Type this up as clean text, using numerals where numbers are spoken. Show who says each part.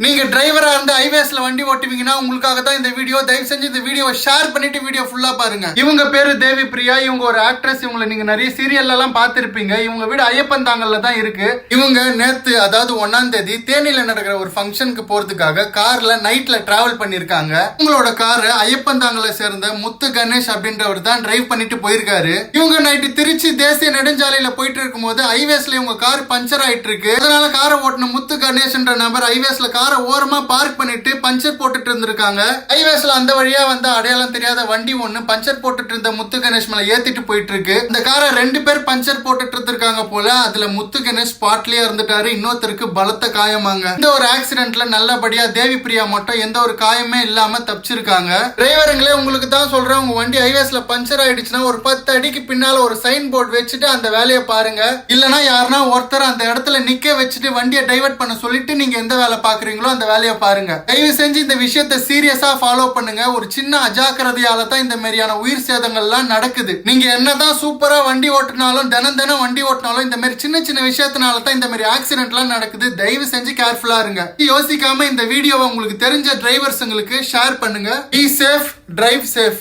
Speaker 1: நீங்க டிரைவரா இருந்து ஹைவேஸ்ல வண்டி ஓட்டுவீங்கன்னா உங்களுக்காக தான் இந்த வீடியோ. தயவு செஞ்சு இந்த வீடியோவை ஷேர் பண்ணிட்டு வீடியோ ஃபுல்லா பாருங்க. இவங்க பேரு தேவி பிரியா. இவங்க ஒரு ஆக்ட்ரஸ். இவங்களை நீங்க நிறைய சீரியல்ல எல்லாம் பார்த்திருப்பீங்க. இவங்க வீடு ஐயப்பந்தாங்கல்ல தான் இருக்கு. இவங்க நேத்து அதாவது 1ஆம் தேதி தேனியில நடக்கிற ஒரு ஃபங்க்ஷனுக்கு போறதுக்காக கார்ல நைட்ல டிராவல் பண்ணிருக்காங்க. உங்களோட கார் ஐயப்பந்தாங்கல்ல சேர்ந்த முத்து கணேஷ் அப்படின்றவர் தான் டிரைவ் பண்ணிட்டு போயிருக்காரு. இவங்க நைட்டு திருச்சி தேசிய நெடுஞ்சாலையில போயிட்டு இருக்கும் போது ஹைவேஸ்ல இவங்க கார் பஞ்சர் ஆயிட்டு இருக்கு. அதனால காரை ஓட்டின முத்து கணேஷ்ன்ற நபர் ஹைவேஸ்ல காரை ஓரமா பார்க் பண்ணிட்டு பஞ்சர் போட்டுட்டு இருந்திருக்காங்க. ஹைவேஸ்ல அந்த வழியா வந்து அடையாளம் தெரியாத வண்டி ஒண்ணு பஞ்சர் போட்டுட்டு இருந்த முத்து கணேஷ் மேல ஏத்திட்டு போயிட்டு இருக்கு. இந்த காரை 2 பேர் பஞ்சர் போட்டுட்டு இருந்திருக்காங்க போல. அதுல முத்து கணேஷ் ஸ்பாட்லயே இருந்துட்டாரு. இன்னொருத்தருக்கு பலத்த காயமாங்க. இந்த ஒரு ஆக்சிடென்ட்ல நல்லபடியா தேவி பிரியா மட்டும் எந்த ஒரு காயமே இல்லாம தப்பிச்சிருக்காங்க. டிரைவருங்களே உங்களுக்கு தான் சொல்றேன், உங்க வண்டி ஹைவேஸ்ல பஞ்சர் ஆயிடுச்சுன்னா ஒரு 10 அடிக்கு பின்னால ஒரு சைன் போர்டு வச்சுட்டு அந்த வேலையை பாருங்க. இல்லனா யாருன்னா ஒருத்தர் அந்த இடத்துல நிக்க வச்சுட்டு வண்டியை டைவர்ட் பண்ண சொல்லிட்டு நீங்க எந்த வேலை பாக்குறீங்களோ அந்த வேலையை பாருங்க. தயவு செஞ்சு இந்த விஷயத்தை சீரியஸா ஃபாலோ பண்ணுங்க. ஒரு சின்ன அஜாக்கிரதையால தான் இந்த மாதிரியான உயிர் சேதங்கள்லாம் நடக்குது. நீங்க என்னதான் சூப்பரா வண்டி ஓட்டினாலும் தினம் வண்டி ஓட்டினாலும் இந்த மாதிரி சின்ன சின்ன விஷயத்தினால தான் இந்த மாதிரி ஆக்சிடென்ட்லாம் நடக்குது. தயவு செஞ்சு கேர்ஃபுல்லா இருங்க. யோசிக்காம இந்த வீடியோவை உங்களுக்கு தெரிஞ்ச டிரைவர்ஸ்ங்களுக்கு ஷேர் பண்ணுங்க. Be safe, drive safe.